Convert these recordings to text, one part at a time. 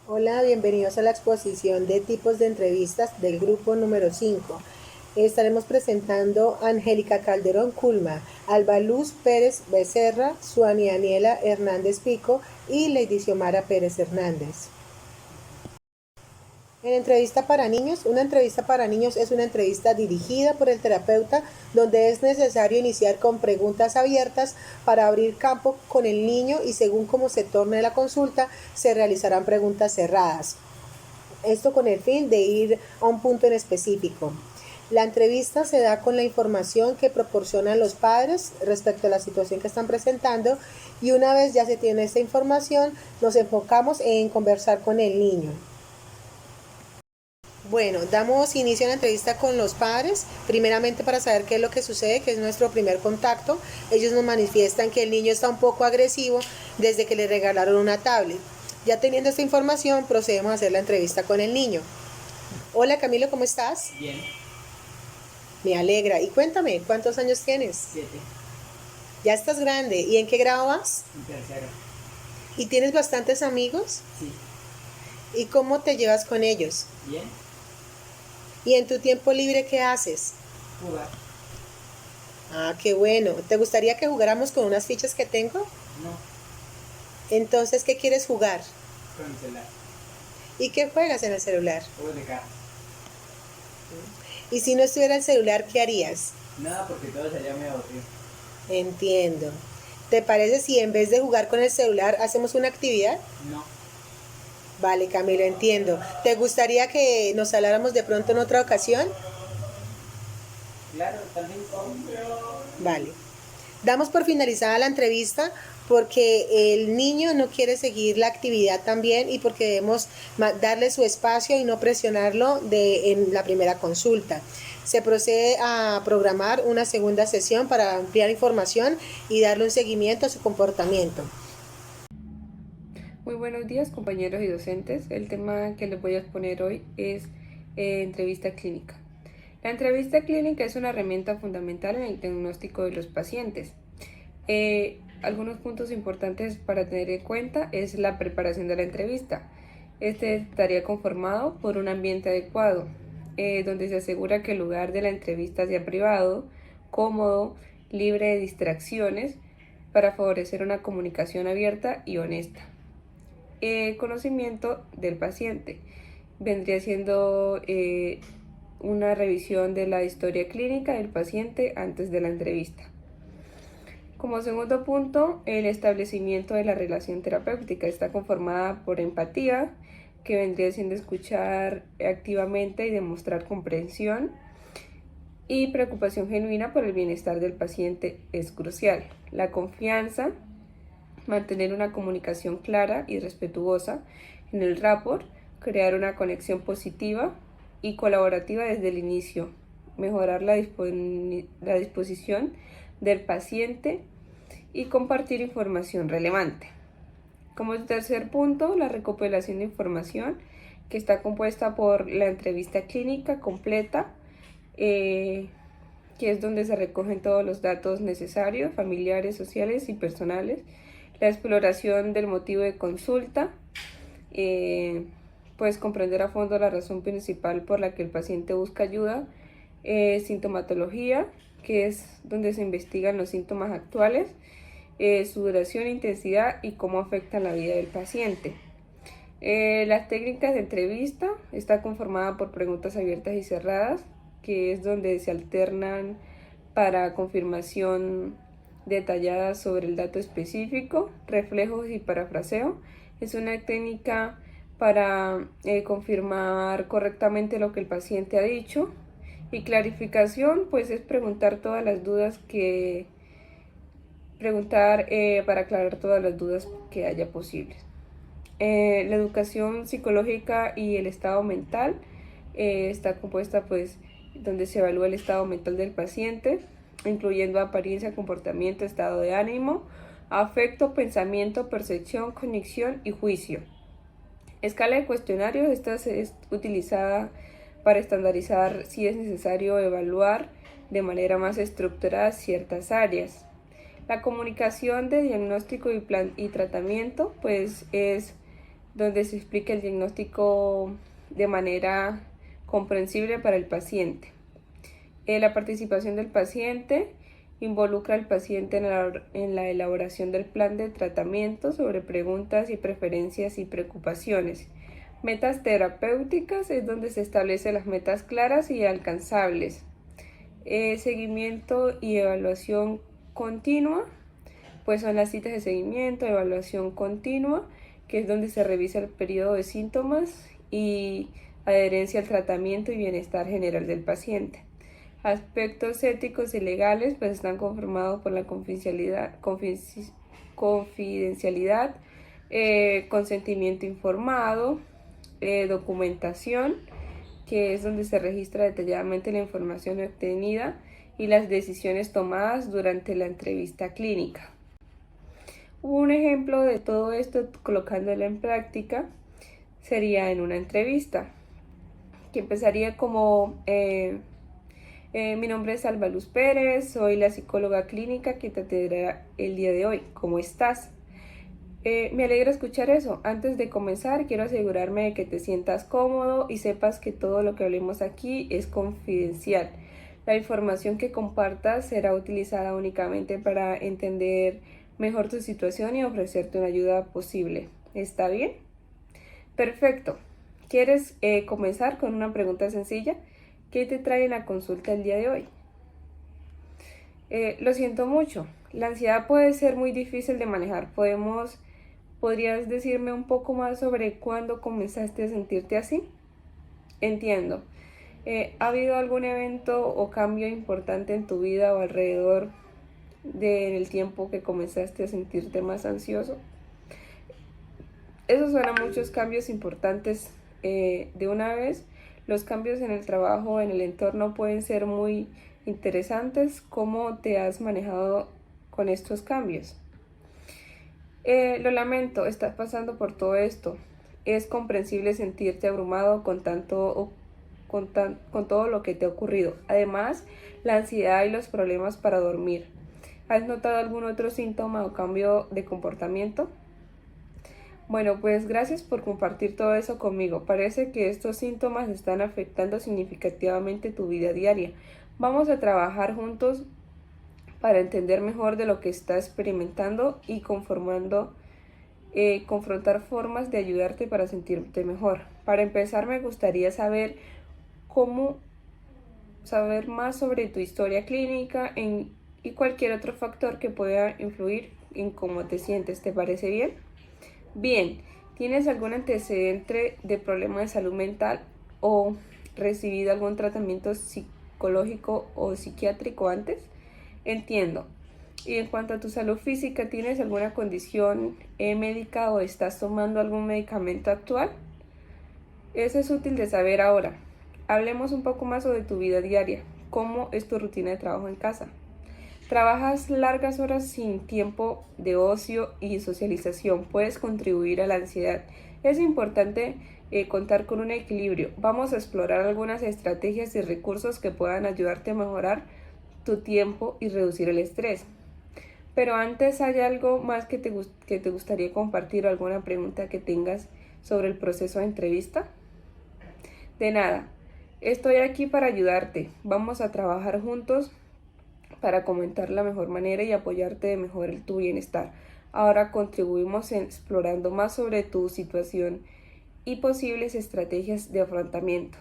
Hola, bienvenidos a la exposición de tipos de entrevistas del grupo número 5. Estaremos presentando a Angélica Calderón Culma, Alba Luz Pérez Becerra, Suani Aniela Hernández Pico y Lady Xiomara Pérez Hernández. En entrevista para niños, una entrevista para niños es una entrevista dirigida por el terapeuta donde es necesario iniciar con preguntas abiertas para abrir campo con el niño y según cómo se torne la consulta se realizarán preguntas cerradas. Esto con el fin de ir a un punto en específico. La entrevista se da con la información que proporcionan los padres respecto a la situación que están presentando y una vez ya se tiene esta información nos enfocamos en conversar con el niño. Bueno, damos inicio a la entrevista con los padres, primeramente para saber qué es lo que sucede, que es nuestro primer contacto. Ellos nos manifiestan que el niño está un poco agresivo desde que le regalaron una tablet. Ya teniendo esta información, procedemos a hacer la entrevista con el niño. Hola Camilo, ¿cómo estás? Bien, Me alegra. Y cuéntame, ¿cuántos años tienes? 7, Ya estás grande. ¿Y en qué grado vas? en tercero. ¿Y tienes bastantes amigos? Sí, ¿Y cómo te llevas con ellos? bien, ¿Y en tu tiempo libre qué haces? jugar. Ah, qué bueno. ¿Te gustaría que jugáramos con unas fichas que tengo? No, Entonces, ¿qué quieres jugar? con el celular. ¿Y qué juegas en el celular? Juegos de cartas. Y si no estuviera el celular, ¿qué harías? Nada, porque todo sería medio aburrido. Entiendo. ¿Te parece si en vez de jugar con el celular hacemos una actividad? No, Vale, Camilo, entiendo. ¿Te gustaría que nos habláramos de pronto en otra ocasión? claro, tal vez. Vale. Damos por finalizada la entrevista porque el niño no quiere seguir la actividad también y porque debemos darle su espacio y no presionarlo en la primera consulta. Se procede a programar una segunda sesión para ampliar información y darle un seguimiento a su comportamiento. Muy buenos días, compañeros y docentes. El tema que les voy a exponer hoy es entrevista clínica. La entrevista clínica es una herramienta fundamental en el diagnóstico de los pacientes. Algunos puntos importantes para tener en cuenta es la preparación de la entrevista. Este estaría conformado por un ambiente adecuado, donde se asegura que el lugar de la entrevista sea privado, cómodo, libre de distracciones, para favorecer una comunicación abierta y honesta. Conocimiento del paciente. Vendría siendo una revisión de la historia clínica del paciente antes de la entrevista. Como segundo punto, el establecimiento de la relación terapéutica está conformada por empatía, que vendría siendo escuchar activamente y demostrar comprensión, y preocupación genuina por el bienestar del paciente es crucial. La confianza, mantener una comunicación clara y respetuosa en el rapport, crear una conexión positiva y colaborativa desde el inicio, mejorar la disposición del paciente y compartir información relevante. Como tercer punto, la recopilación de información, que está compuesta por la entrevista clínica completa, que es donde se recogen todos los datos necesarios, familiares, sociales y personales, la exploración del motivo de consulta, pues comprender a fondo la razón principal por la que el paciente busca ayuda, sintomatología, que es donde se investigan los síntomas actuales, su duración, intensidad y cómo afectan la vida del paciente. Las técnicas de entrevista está conformada por preguntas abiertas y cerradas, que es donde se alternan para confirmación detallada sobre el dato específico, reflejos y parafraseo. Es una técnica para confirmar correctamente lo que el paciente ha dicho. Y clarificación, pues es preguntar todas las dudas para aclarar todas las dudas que haya posibles. La educación psicológica y el estado mental está compuesta pues donde se evalúa el estado mental del paciente, incluyendo apariencia, comportamiento, estado de ánimo, afecto, pensamiento, percepción, cognición y juicio. Escala de cuestionarios, esta es utilizada para estandarizar si es necesario evaluar de manera más estructurada ciertas áreas. La comunicación de diagnóstico y tratamiento pues es donde se explica el diagnóstico de manera comprensible para el paciente. La participación del paciente involucra al paciente en la elaboración del plan de tratamiento sobre preguntas y preferencias y preocupaciones. Metas terapéuticas es donde se establecen las metas claras y alcanzables. Seguimiento y evaluación continua, pues son las citas de seguimiento, evaluación continua, que es donde se revisa el periodo de síntomas y adherencia al tratamiento y bienestar general del paciente. Aspectos éticos y legales pues están conformados por la confidencialidad, consentimiento informado, documentación, que es donde se registra detalladamente la información obtenida y las decisiones tomadas durante la entrevista clínica. Un ejemplo de todo esto, colocándolo en práctica, sería en una entrevista, que empezaría como mi nombre es Alba Luz Pérez, soy la psicóloga clínica que te atenderá el día de hoy. ¿Cómo estás? Me alegra escuchar eso. Antes de comenzar, quiero asegurarme de que te sientas cómodo y sepas que todo lo que hablemos aquí es confidencial. La información que compartas será utilizada únicamente para entender mejor tu situación y ofrecerte una ayuda posible. ¿Está bien? Perfecto. ¿Quieres comenzar con una pregunta sencilla? ¿Qué te trae en la consulta el día de hoy? Lo siento mucho. La ansiedad puede ser muy difícil de manejar. ¿Podrías decirme un poco más sobre cuándo comenzaste a sentirte así? Entiendo. ¿Ha habido algún evento o cambio importante en tu vida o alrededor del tiempo que comenzaste a sentirte más ansioso? Esos son muchos cambios importantes de una vez. Los cambios en el trabajo, en el entorno pueden ser muy interesantes. ¿Cómo te has manejado con estos cambios? Lo lamento, estás pasando por todo esto. Es comprensible sentirte abrumado con todo lo que te ha ocurrido. Además, la ansiedad y los problemas para dormir. ¿Has notado algún otro síntoma o cambio de comportamiento? Bueno, pues gracias por compartir todo eso conmigo. Parece que estos síntomas están afectando significativamente tu vida diaria. Vamos a trabajar juntos para entender mejor de lo que estás experimentando y confrontar formas de ayudarte para sentirte mejor. Para empezar, me gustaría saber más sobre tu historia clínica y cualquier otro factor que pueda influir en cómo te sientes. ¿Te parece bien? Bien, ¿tienes algún antecedente de problema de salud mental o recibido algún tratamiento psicológico o psiquiátrico antes? Entiendo. Y en cuanto a tu salud física, ¿tienes alguna condición médica o estás tomando algún medicamento actual? Eso es útil de saber ahora. Hablemos un poco más sobre tu vida diaria. ¿Cómo es tu rutina de trabajo en casa? ¿Trabajas largas horas sin tiempo de ocio y socialización? Puedes contribuir a la ansiedad. Es importante contar con un equilibrio. Vamos a explorar algunas estrategias y recursos que puedan ayudarte a mejorar tu tiempo y reducir el estrés. Pero antes, ¿hay algo más que te gustaría compartir o alguna pregunta que tengas sobre el proceso de entrevista? De nada. Estoy aquí para ayudarte. Vamos a trabajar juntos para comentar la mejor manera y apoyarte de mejorar tu bienestar. Ahora contribuimos en explorando más sobre tu situación y posibles estrategias de afrontamiento.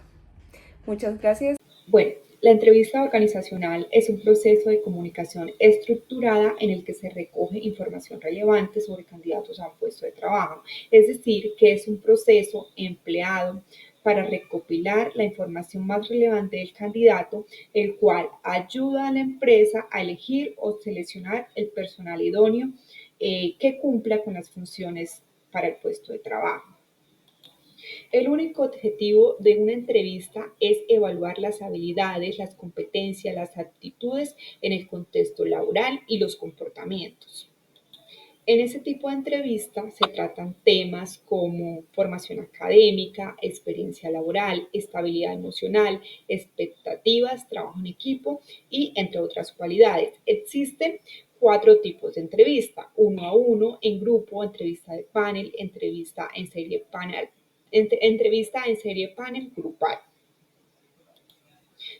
Muchas gracias. Bueno, la entrevista organizacional es un proceso de comunicación estructurada en el que se recoge información relevante sobre candidatos a un puesto de trabajo. Es decir, que es un proceso empleado para recopilar la información más relevante del candidato, el cual ayuda a la empresa a elegir o seleccionar el personal idóneo que cumpla con las funciones para el puesto de trabajo. El único objetivo de una entrevista es evaluar las habilidades, las competencias, las aptitudes en el contexto laboral y los comportamientos. En ese tipo de entrevista se tratan temas como formación académica, experiencia laboral, estabilidad emocional, expectativas, trabajo en equipo y entre otras cualidades. Existen 4 tipos de entrevista: 1 a 1, en grupo, entrevista de panel, entrevista en serie panel grupal.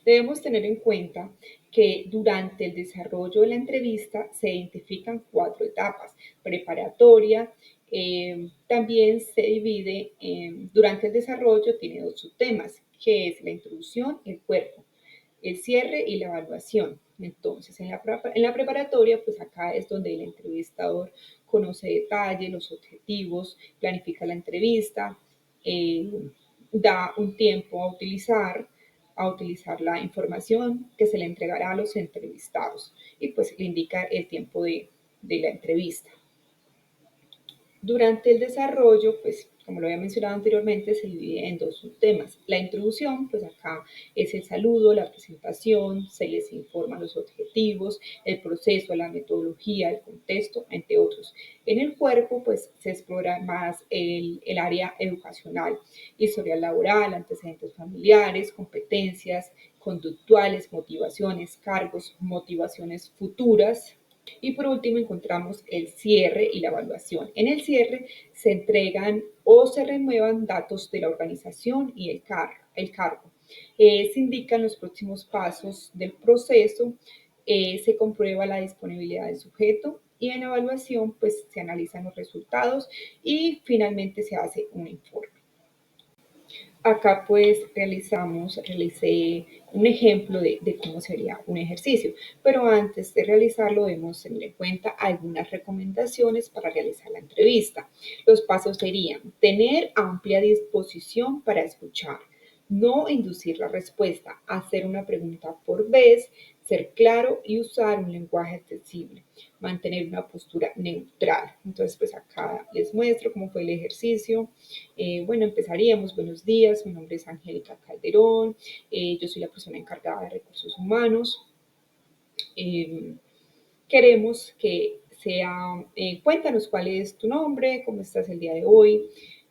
Debemos tener en cuenta que durante el desarrollo de la entrevista se identifican 4 etapas: preparatoria, también se divide, durante el desarrollo tiene 2 subtemas, que es la introducción y el cuerpo, el cierre y la evaluación. Entonces, en la preparatoria, pues acá es donde el entrevistador conoce detalles, los objetivos, planifica la entrevista, eh, da un tiempo a utilizar la información que se le entregará a los entrevistados y pues le indica el tiempo de la entrevista. Durante el desarrollo, pues como lo había mencionado anteriormente, se divide en 2 subtemas. La introducción, pues acá es el saludo, la presentación, se les informa los objetivos, el proceso, la metodología, el contexto, entre otros. En el cuerpo, pues se explora más el área educacional, historia laboral, antecedentes familiares, competencias conductuales, motivaciones, cargos, motivaciones futuras. Y por último encontramos el cierre y la evaluación. En el cierre se entregan o se renuevan datos de la organización y el cargo. Se indican los próximos pasos del proceso, se comprueba la disponibilidad del sujeto y en evaluación pues se analizan los resultados y finalmente se hace un informe. Acá pues realicé un ejemplo de cómo sería un ejercicio, pero antes de realizarlo debemos tener en cuenta algunas recomendaciones para realizar la entrevista. Los pasos serían: tener amplia disposición para escuchar, no inducir la respuesta, hacer una pregunta por vez, ser claro y usar un lenguaje accesible, mantener una postura neutral. Entonces, pues acá les muestro cómo fue el ejercicio. Bueno, empezaríamos. Buenos días, mi nombre es Angélica Calderón, yo soy la persona encargada de recursos humanos. Queremos que sea, cuéntanos cuál es tu nombre, cómo estás el día de hoy.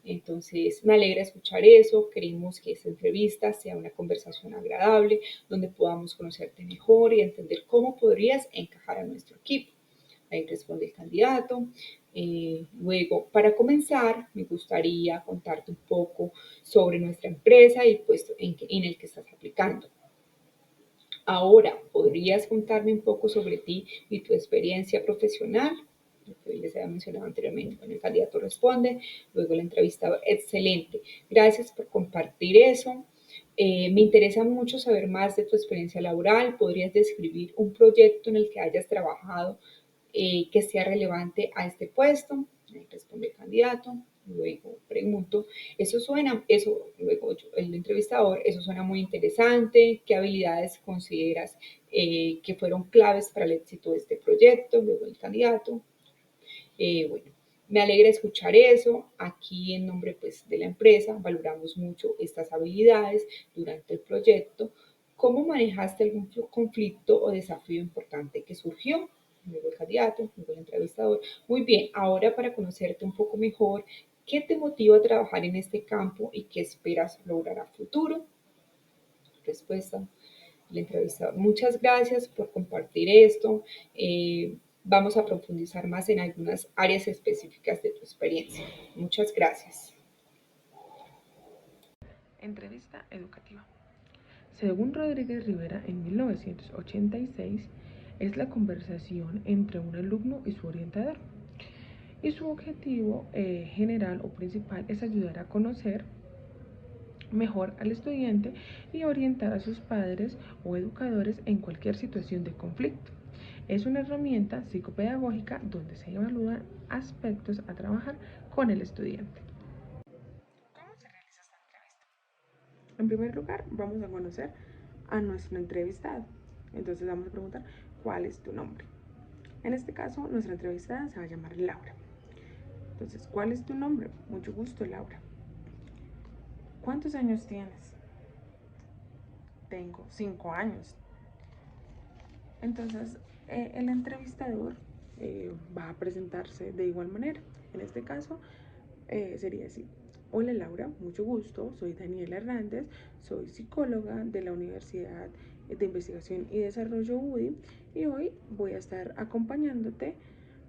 Entonces, me alegra escuchar eso. Queremos que esta entrevista sea una conversación agradable, donde podamos conocerte mejor y entender cómo podrías encajar a nuestro equipo. Ahí responde el candidato. Luego, para comenzar, me gustaría contarte un poco sobre nuestra empresa y el puesto en el que estás aplicando. Ahora, ¿podrías contarme un poco sobre ti y tu experiencia profesional? Lo que les había mencionado anteriormente. Bueno, el candidato responde, luego el entrevistador: excelente, gracias por compartir eso. Me interesa mucho saber más de tu experiencia laboral. ¿Podrías describir un proyecto en el que hayas trabajado que sea relevante a este puesto? Ahí responde el candidato. Luego pregunto, el entrevistador, eso suena muy interesante. ¿Qué habilidades consideras que fueron claves para el éxito de este proyecto? Luego el candidato, bueno, me alegra escuchar eso. Aquí en nombre pues, de la empresa valoramos mucho estas habilidades durante el proyecto. ¿Cómo manejaste algún conflicto o desafío importante que surgió? Luego el candidato, luego el entrevistador. Muy bien, ahora para conocerte un poco mejor, ¿qué te motiva a trabajar en este campo y qué esperas lograr a futuro? Respuesta: el entrevistador: muchas gracias por compartir esto. Vamos a profundizar más en algunas áreas específicas de tu experiencia. Muchas gracias. Entrevista educativa. Según Rodríguez Rivera, en 1986, es la conversación entre un alumno y su orientador. Y su objetivo general o principal es ayudar a conocer mejor al estudiante y orientar a sus padres o educadores en cualquier situación de conflicto. Es una herramienta psicopedagógica donde se evalúan aspectos a trabajar con el estudiante. ¿Cómo se realiza esta entrevista? En primer lugar, vamos a conocer a nuestro entrevistado. Entonces vamos a preguntar, ¿cuál es tu nombre? En este caso, nuestra entrevistada se va a llamar Laura. Entonces, ¿cuál es tu nombre? Mucho gusto, Laura. ¿Cuántos años tienes? Tengo 5 años. Entonces, el entrevistador va a presentarse de igual manera. En este caso, sería así. Hola Laura, mucho gusto, soy Daniela Hernández, soy psicóloga de la Universidad de Investigación y Desarrollo UDI, y hoy voy a estar acompañándote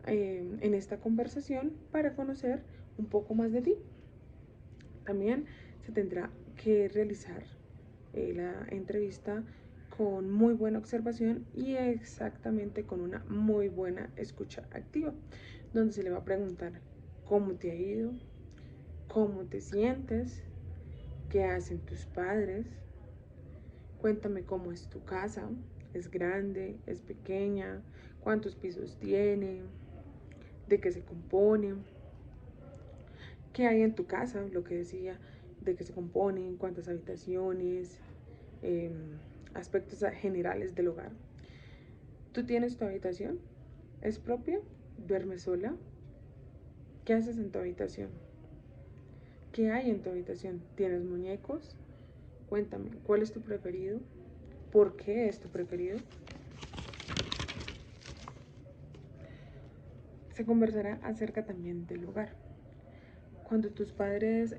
en esta conversación para conocer un poco más de ti. También se tendrá que realizar la entrevista con muy buena observación y exactamente con una muy buena escucha activa, donde se le va a preguntar cómo te ha ido, cómo te sientes, qué hacen tus padres, cuéntame cómo es tu casa, es grande, es pequeña, cuántos pisos tiene, de qué se compone, qué hay en tu casa, lo que decía, de qué se compone, cuántas habitaciones, aspectos generales del hogar. ¿Tú tienes tu habitación? ¿Es propia? ¿Duermes sola? ¿Qué haces en tu habitación? ¿Qué hay en tu habitación? ¿Tienes muñecos? Cuéntame, ¿cuál es tu preferido? ¿Por qué es tu preferido? Se conversará acerca también del hogar. Cuando tus padres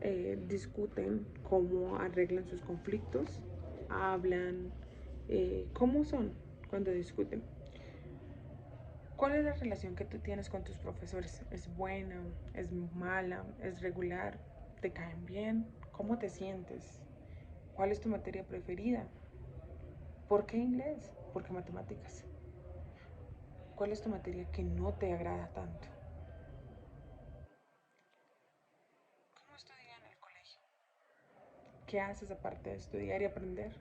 discuten cómo arreglan sus conflictos, hablan, cómo son cuando discuten. ¿Cuál es la relación que tú tienes con tus profesores? ¿Es buena? ¿Es mala? ¿Es regular? ¿Te caen bien? ¿Cómo te sientes? ¿Cuál es tu materia preferida? ¿Por qué inglés? ¿Por qué matemáticas? ¿Cuál es tu materia que no te agrada tanto? ¿Cómo es tu día en el colegio? ¿Qué haces aparte de estudiar y aprender?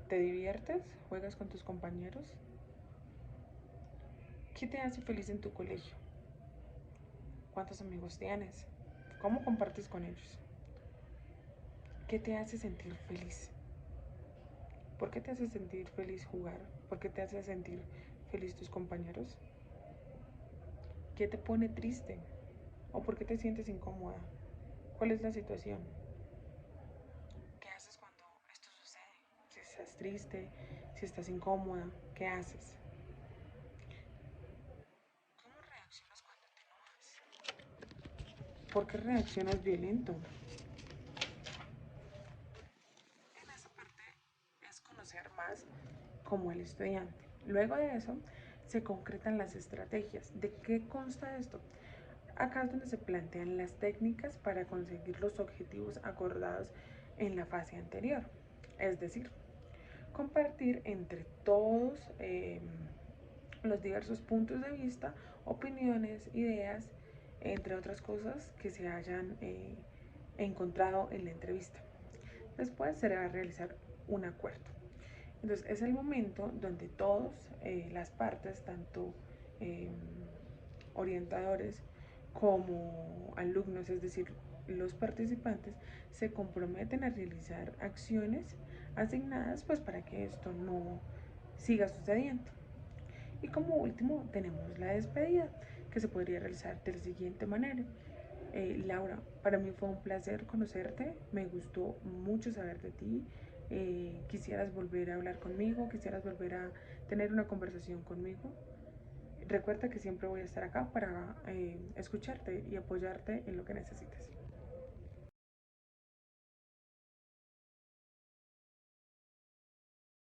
¿Te diviertes? ¿Juegas con tus compañeros? ¿Qué te hace feliz en tu colegio? ¿Cuántos amigos tienes? ¿Cómo compartes con ellos? ¿Qué te hace sentir feliz? ¿Por qué te hace sentir feliz jugar? ¿Por qué te hace sentir feliz tus compañeros? ¿Qué te pone triste? ¿O por qué te sientes incómoda? ¿Cuál es la situación? ¿Qué haces cuando esto sucede? Si estás triste, si estás incómoda, ¿qué haces? ¿Cómo reaccionas cuando te enojas? ¿Por qué reaccionas violento? En esa parte es conocer más como el estudiante. Luego de eso se concretan las estrategias. ¿De qué consta esto? Acá es donde se plantean las técnicas para conseguir los objetivos acordados en la fase anterior. Es decir, compartir entre todos los diversos puntos de vista, opiniones, ideas, entre otras cosas que se hayan encontrado en la entrevista. Después se va a realizar un acuerdo. Entonces es el momento donde todos las partes, tanto orientadores como alumnos, es decir, los participantes, se comprometen a realizar acciones asignadas pues para que esto no siga sucediendo. Y como último tenemos la despedida, que se podría realizar de la siguiente manera. Laura, para mí fue un placer conocerte, me gustó mucho saber de ti. Quisieras volver a hablar conmigo, quisieras volver a tener una conversación conmigo. Recuerda que siempre voy a estar acá para escucharte y apoyarte en lo que necesites.